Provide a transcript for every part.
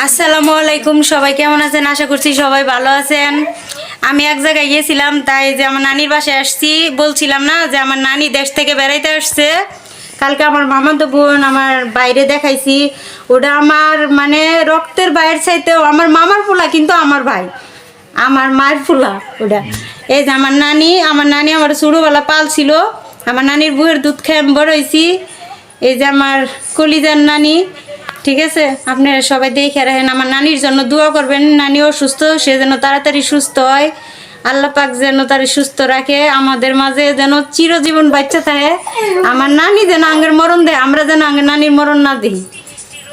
আসসালামু আলাইকুম, সবাই কেমন আছেন? আশা করছি সবাই ভালো আছেন। আমি এক জায়গায় গিয়েছিলাম, তাই যে আমার নানির বাসায় আসছি। বলছিলাম না যে আমার নানি দেশ থেকে বেড়াইতে আসছে। কালকে আমার মামাতো বোন আমার বাইরে দেখাইছি। ওটা আমার মানে রক্তের বাইরের চাইতেও আমার মামার পোলা, কিন্তু আমার ভাই, আমার মায়ের পোলা ওটা। এই যে আমার নানি আমার ছোটোবেলা পালছিল। আমার নানির বউয়ের দুধ খেয়ে আমি বড় হয়েছি। এই যে আমার কলিজার নানি। ঠিক আছে, আপনারা সবাই দেখে রাখেন, আমার নানির জন্য দোয়া করবেন। নানি অসুস্থ, সে যেন তাড়াতাড়ি সুস্থ হয়। আল্লাহ পাক যেন তার সুস্থ রাখে, আমাদের মাঝে যেন চিরজীবন বাচ্চা থাকে। আমার নানি যেন আঙ্গের মরণ দেয়, আমরা যেন আঙ্গের নানির মরণ না দিই।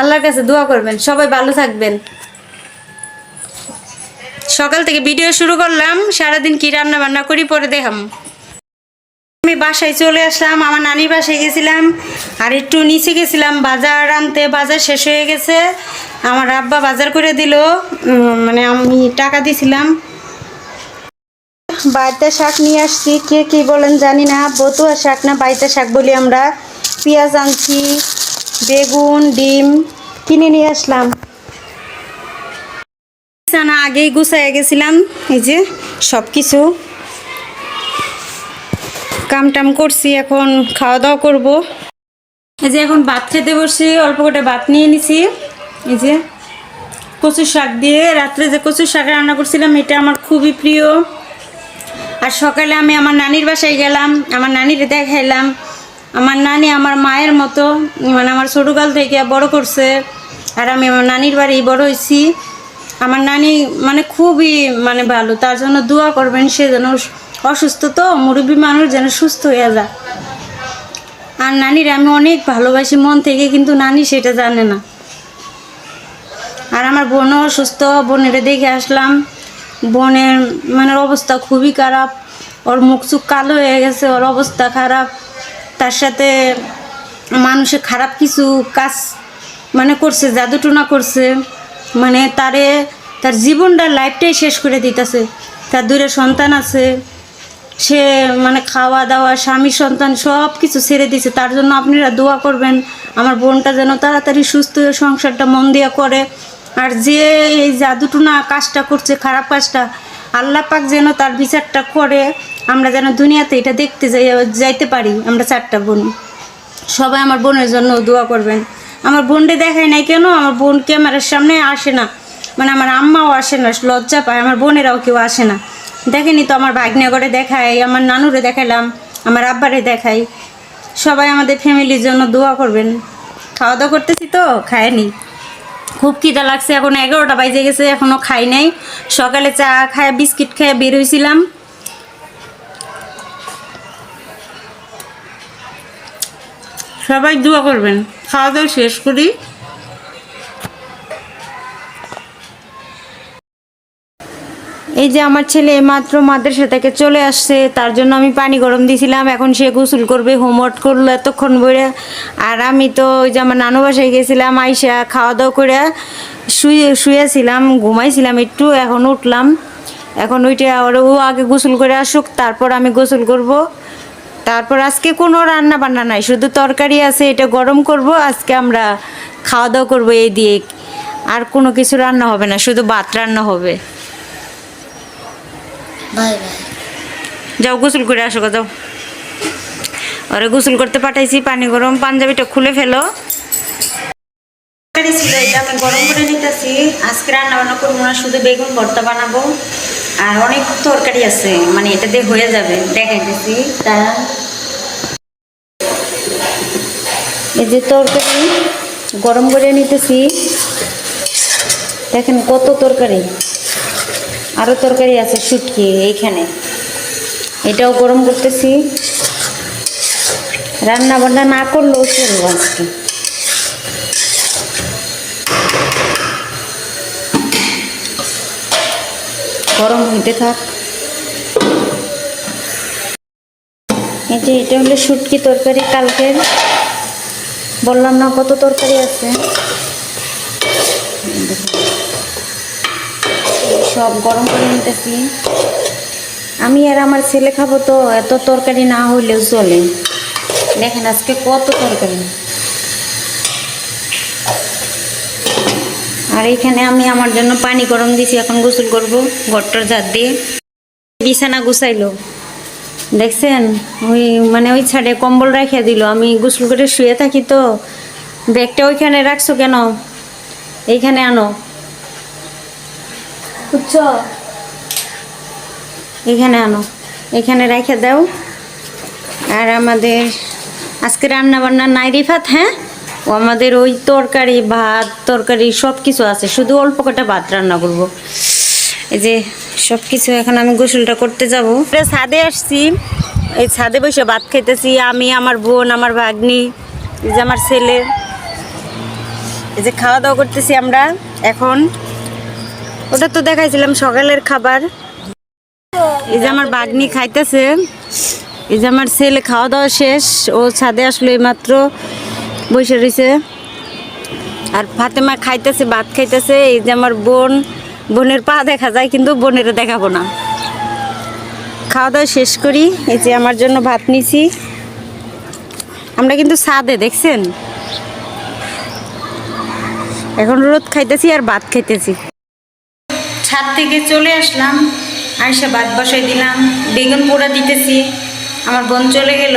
আল্লাহর কাছে দোয়া করবেন, সবাই ভালো থাকবেন। সকাল থেকে ভিডিও শুরু করলাম, সারাদিন কি রান্না বান্না করি পরে দেখাম। আমি বাসায় চলে আসলাম, আমার নানির বাসায় গেছিলাম, আর একটু নিচে গেছিলাম বাজার আনতে। বাজার শেষ হয়ে গেছে, আমার আব্বা বাজার করে দিল, মানে আমি টাকা দিছিলাম। বাইতে শাক নিয়ে আসছি, কে কি বলেন জানি না, বতুয়া শাক না বাইতে শাক বলি আমরা। পেঁয়াজ আনছি, বেগুন, ডিম কিনে নিয়ে আসলাম। না আগেই গুছাইয়া গেছিলাম, এই যে সব কিছু কাম টাম করছি, এখন খাওয়া দাওয়া করবো। এই যে এখন ভাত খেতে বসছি, অল্প করে ভাত নিয়ে নিছি। এই যে কচু শাক দিয়ে রাত্রে যে কচু শাক রান্না করছিলাম, এটা আমার খুবই প্রিয়। আর সকালে আমি আমার নানির বাসায় গেলাম, আমার নানিরে দেখাইলাম। আমার নানি আমার মায়ের মতো, মানে আমার ছোটোকাল থেকে বড় করছে। আর আমি আমার নানির বাড়ি বড় হয়েছি। আমার নানি মানে খুবই মানে ভালো, তার জন্য দোয়া করবেন। সে যেন অসুস্থ, তো মুরব্বী মানুষ যেন সুস্থ হয়ে যায়। আর নানির আমি অনেক ভালোবাসি মন থেকে, কিন্তু নানি সেটা জানে না। আর আমার বোনও অসুস্থ, বোনের দেখে আসলাম। বোনের মানে অবস্থা খুবই খারাপ, ওর মুখ চুখ কালো হয়ে গেছে, ওর অবস্থা খারাপ। তার সাথে মানুষে খারাপ কিছু কাজ মানে করছে, জাদুটনা করছে, মানে তার জীবনটা লাইফটাই শেষ করে দিতেছে। তার দুইটা সন্তান আছে, সে মানে খাওয়া দাওয়া স্বামী সন্তান সব কিছু ছেড়ে দিছে। তার জন্য আপনারা দোয়া করবেন, আমার বোনটা যেন তাড়াতাড়ি সুস্থ হয়ে সংসারটা মন দিয়ে করে। আর যে এই জাদুটুনা কাজটা করছে, খারাপ কাজটা, আল্লাহ পাক যেন তার বিচারটা করে, আমরা যেন দুনিয়াতে এটা দেখতে যাইতে পারি। আমরা চারটা বোন, সবাই আমার বোনের জন্য দোয়া করবেন। আমার বোনকে দেখায় নাই কেন, আমার বোন ক্যামেরার সামনে আসে না, মানে আমার আম্মাও আসে না, লজ্জা পায়। আমার বোনেরাও কেউ আসে না। দেখেনি তো, আমার ভাগ্নে করে দেখাই, আমার নানুরে দেখাইলাম, আমার আব্বারে দেখাই। সবাই আমাদের ফ্যামিলির জন্য দোয়া করবেন। খাওয়া দাওয়া করতেছি তো, খায়নি, খুব খিদা লাগছে। এখন 11টা বাজে গেছে, এখনও খাই নাই। সকালে চা খায় বিস্কিট খেয়ে বের হয়েছিলাম। সবাই দোয়া করবেন, খাওয়া দাওয়া শেষ করি। এই যে আমার ছেলে মাত্র মাদ্রাসা থেকে চলে আসছে, তার জন্য আমি পানি গরম দিয়েছিলাম। এখন সে গোসল করবে, হোমওয়ার্ক করলো এতক্ষণ বইরে। আর আমি তো ওই যে আমার নানু বাসায় গেছিলাম, আইসা খাওয়া দাওয়া করে শুয়েছিলাম, ঘুমাইছিলাম একটু। এখন উঠলাম, এখন ওইটা ও আগে গোসল করে আসুক, তারপর আমি গোসল করব। তারপর আজকে কোনো রান্না বান্না নাই, শুধু তরকারি আছে, এটা গরম করব। আজকে আমরা খাওয়া দাওয়া করবো এই দিয়ে, আর কোনো কিছু রান্না হবে না, শুধু ভাত রান্না হবে। Bye bye. যাও গোসল করে আসো, যাও। ওরে গোসল করতে পাঠাইছি, পানি গরম, পাঞ্জাবিটা খুলে ফেলো। তরকারি ছিল, এটা আমি গরম করে নিতেছি। আজকে রান্না বান্না করবো না, শুধু বেগুন ভর্তা বানাবো। আর অনেক তরকারি আছে, মানে এটা দিয়ে হয়ে যাবে, দেখাইতেছি। তারা এই যে তরকারি গরম করে নিতেছি, দেখেন কত তরকারি। আরও তরকারি আছে শুটকি এইখানে, এটাও গরম করতেছি। রান্না বান্না না করলেও চলবো আজকে। গরম হইতে থাক। এই যে এটা হলো শুটকি তরকারি, কালকের বললাম না কত তরকারি আছে। সব গরম করে নিতেছি। আমি আর আমার ছেলে খাবো, তো এত তরকারি না হইলেও চলে। দেখেন আজকে কত তরকারি। আর এখানে আমি আমার জন্য পানি গরম দিছি, এখন গোসল করব ঘরটার ঝাড় দিয়ে। বিছানা গুছাইলো দেখছেন, ওই মানে ওই ছাড়ে কম্বল রেখে দিল, আমি গোসল করে শুয়ে থাকি তো। ব্যাগটা ওইখানে রাখছো কেন? এইখানে আনো, বুঝছো? এখানে আনো, এখানে রেখে দাও। আর আমাদের আজকে রান্না বান্না নাই রিফাত, হ্যাঁ? ও আমাদের ওই তরকারি, ভাত তরকারি সব কিছু আছে, শুধু অল্প কটা ভাত রান্না করব। এই যে সব কিছু। এখন আমি গোসলটা করতে যাবো। ছাদে আসছি, এই ছাদে বসে ভাত খাইতেছি আমি, আমার বোন, আমার ভাগ্নি, এই যে আমার ছেলে। এই যে খাওয়া দাওয়া করতেছি আমরা এখন। ওটা তো দেখাইছিলাম সকালের খাবার। এই যে আমার ভাগ্নি খাইতেছে, এই যে আমার ছেলে খাওয়া দাওয়া শেষ, ও ছাদে আসলো এই মাত্র, বসে রয়েছে। আর ফাতেমা খাইতেছে, ভাত খাইতেছে। এই যে আমার বোন, বোনের পা দেখা যায় কিন্তু বোনের দেখাবো না। খাওয়া দাওয়া শেষ করি। এই যে আমার জন্য ভাত নিছি। আমরা কিন্তু ছাদে, দেখছেন? এখন রোদ খাইতেছি আর ভাত খাইতেছি। ছাদ থেকে চলে আসলাম, আইসা ভাত বসাই দিলাম, বেগুন পোড়া দিতেছি। আমার বোন চলে গেল।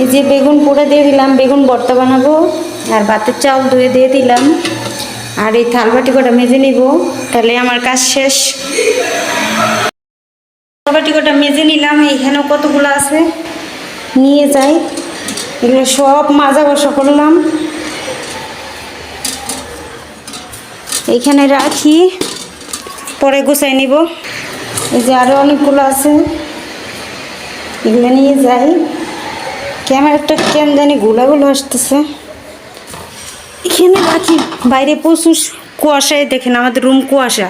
এই যে বেগুন পোড়া দিয়ে দিলাম, বেগুন ভর্তা বানাবো। আর ভাতের চাউল ধুয়ে দিয়ে দিলাম। আর এই থাল বাটি কটা মেজে নিব, তাহলে আমার কাজ শেষ। থাল বাটি কটা মেজে নিলাম, এইখানেও কতগুলো আছে, নিয়ে যাই। এগুলো সব মাজা বসা করলাম, এইখানে রাখি, পরে গোছাই নিব। এই যে আরও অনেকগুলো আছে, এগুলো নিয়ে যাই। ক্যামেরাটা কেন জানি গোলাগুলো আসতেছে, এখানে রাখি। বাইরে প্রচুর কুয়াশায়, দেখেন আমাদের রুম কুয়াশা।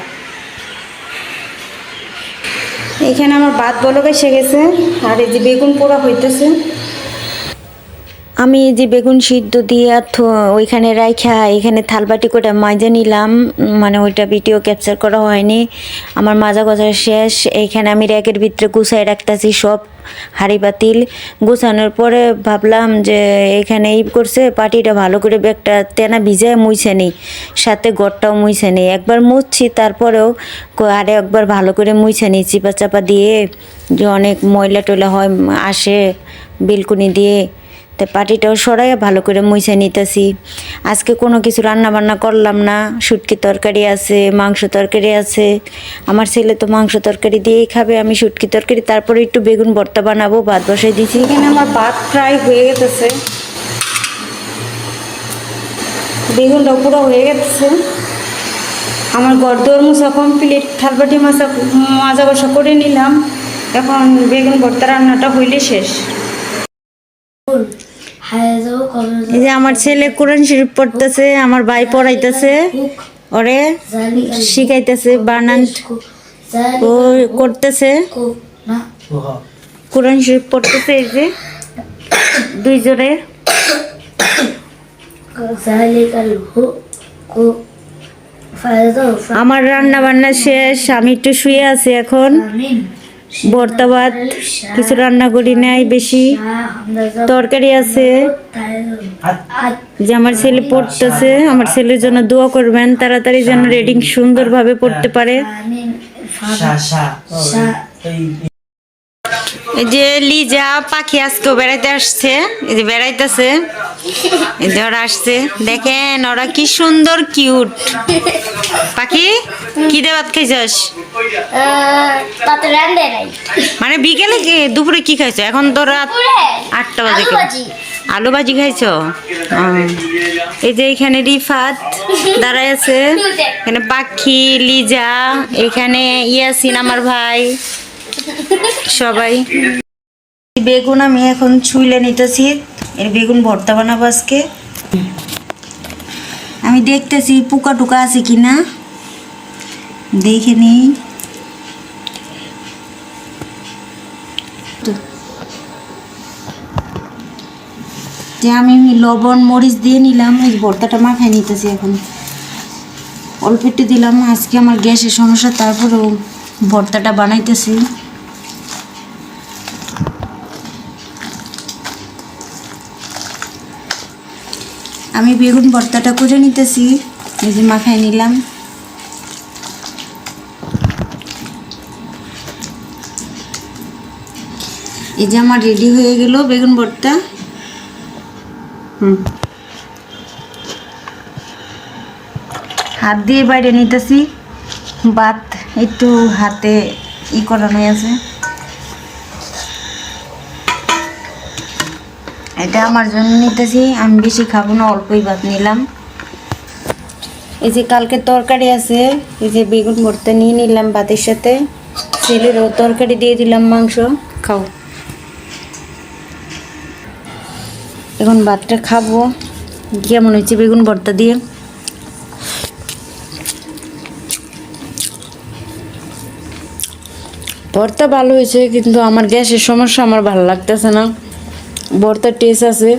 এখানে আমার ভাত বলক এসে গেছে। আর এই যে বেগুন পোড়া হইতেছে। আমি এই যে বেগুন সিদ্ধ দিয়ে ওইখানে রাইখা এখানে থালবাটি করে মাজা নিলাম, মানে ওইটা ভিডিও ক্যাপচার করা হয়নি। আমার মাজা গজা শেষ। এইখানে আমি র্যাকের ভিতরে গুছাই রাখতেছি সব হাঁড়ি পাতিল। গুছানোর পরে ভাবলাম যে এখানে এই করছে, পাটিটা ভালো করে ব্যাগটা তেনা ভিজায় মুছে নিই, সাথে গড়টাও মুছে নিই। একবার মুছছি, তারপরেও আরে একবার ভালো করে মুছে নিই চিপা চাপা দিয়ে, যে অনেক ময়লা টয়লা হয় আসে বেলকুনি দিয়ে। তাই পাটিটাও সরাইয়া ভালো করে মুছে নিতেছি। আজকে কোনো কিছু রান্না বান্না করলাম না, শুটকি তরকারি আছে, মাংস তরকারি আছে। আমার ছেলে তো মাংস তরকারি দিয়েই খাবে, আমি শুটকি তরকারি, তারপরে একটু বেগুন ভর্তা বানাবো। ভাত বসাই দিয়েছি। এখানে আমার ভাত ফ্রাই হয়ে গেছে, বেগুনটা পুরো হয়ে গেছে। আমার গরদোর মুছা কমপ্লিট, থালবাটি মাজা বসা করে নিলাম। এখন বেগুন ভর্তা রান্নাটা হইলে শেষ। এই যে আমার ছেলে কোরআন শরীফ পড়তেছে, আমার ভাই পড়াইতেছে, ওরে শিখাইতেছে বানান, ও করতেছে কোরআন শরীফ পড়তেছে। এই যে দুইজনে। আমার রান্না বান্না শেষ, আমি একটু শুয়ে আছি এখন। ভর্তা ভাত কিছু রান্না করি নাই, বেশি তরকারি আছে। যে আমার ছেলে পড়তেছে, আমার ছেলের জন্য দোয়া করবেন, তাড়াতাড়ি যেন রিডিং সুন্দরভাবে পড়তে পারে। এই যে লিজা পাখি আজকেও বেড়াইতে আসছে, এই যে বেড়াইতেছে, এই যে ওরা আসছে, দেখেন ওরা কি সুন্দর কিউট পাখি। কি দিয়ে ভাত খাইছস? মানে বিকেলে দুপুরে কি খাইছো? এখন তো রাত 8টা বাজে। আলু ভাজি খাইছো? এই যে এখানে রিফাত দাঁড়ায় আছে, এখানে পাখি, লিজা, এখানে ইয়াসিন আমার ভাই, সবাই। বেগুন আমি এখন ছুইলে নিতেছি, এর বেগুন ভর্তা বানাবো আজকে। আমি দেখতেছি পোকা টুকা আছে কিনা, দেখে নিই। যে আমি লবণ মরিচ দিয়ে নিলাম, এই ভর্তাটা মাখাই নিতেছি। এখন অল্প একটু দিলাম, আজকে আমার গ্যাসের সমস্যা, তারপরেও ভর্তাটা বানাইতেছি। আমি বেগুন ভর্তাটা করে নিতেছি, এই যে মাখায় নিলাম। এই যে আমার রেডি হয়ে গেল বেগুন ভর্তা। হাত দিয়ে বাইরে নিতেছি, ভাত একটু হাতে করানো আছে। এটা আমার জন্য নিতেছি, আমি বেশি খাবো না, অল্পই ভাত নিলাম। এই যে কালকে তরকারি আছে, এই যে বেগুন ভর্তা নিয়ে নিলাম ভাতের সাথে, ছেলেরও তরকারি দিয়ে দিলাম মাংস। খাও, এখন ভাতটা খাবো। কেমন হয়েছে বেগুন ভর্তা দিয়ে? ভর্তা ভালো হয়েছে, কিন্তু আমার গ্যাসের সমস্যা, আমার ভালো লাগতেছে না। ভর্তার টেস্ট আছে।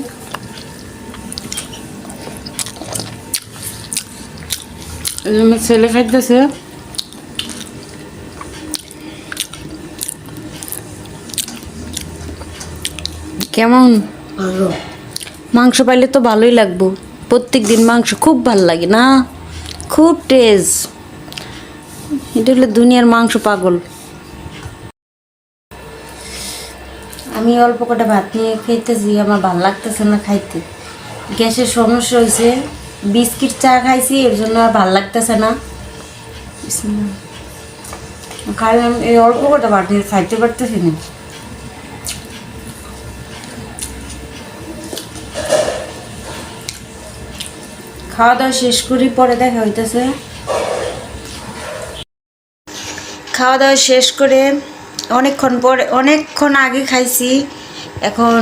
আমার ছেলে খাইতেছে। কেমন? মাংস পাইলে তো ভালোই লাগবো। প্রত্যেক দিন মাংস খুব ভাল লাগে না, খুব টেস্ট। এটা হলো দুনিয়ার মাংস পাগল। আমি অল্প কটা ভাত নিয়ে খেতেছি, আমার ভালো লাগতেছে না খাইতে। গ্যাসের সমস্যা হয়েছে, বিস্কিট চা খাইছি, এর জন্য আর ভালো লাগতেছে না। খাইলাম এই অল্প কটা ভাত নিয়ে, খাইতে পারতেছি না। খাওয়া দাওয়া শেষ করি, পরে দেখা হইতেছে। খাওয়া দাওয়া শেষ করে অনেকক্ষণ আগে খাইছি। এখন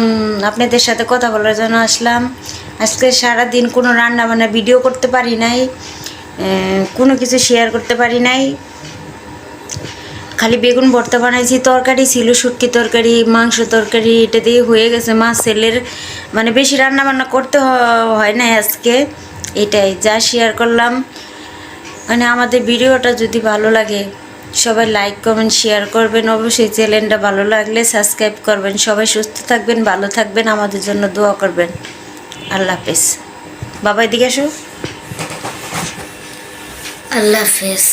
আপনাদের সাথে কথা বলার জন্য আসলাম। আজকে সারাদিন কোনো রান্না বান্না ভিডিও করতে পারি নাই, কোনো কিছু শেয়ার করতে পারি নাই। খালি বেগুন ভর্তা বানাইছি, তরকারি ছিল শুটকি তরকারি, মাংস তরকারি, এটা দিয়ে হয়ে গেছে। মা ছেলের মানে বেশি রান্না বান্না করতে হয় না আজকে। এটাই যা শেয়ার করলাম। মানে আমাদের ভিডিওটা যদি ভালো লাগে সবাই লাইক কমেন্ট শেয়ার করবেন, অবশ্যই চ্যানেলটা ভালো লাগলে সাবস্ক্রাইব করবেন। সবাই সুস্থ থাকবেন, ভালো থাকবেন, আমাদের জন্য দোয়া করবেন। আল্লাহ হাফেজ। বাবা এদিকে আসো। আল্লাহ হাফেজ।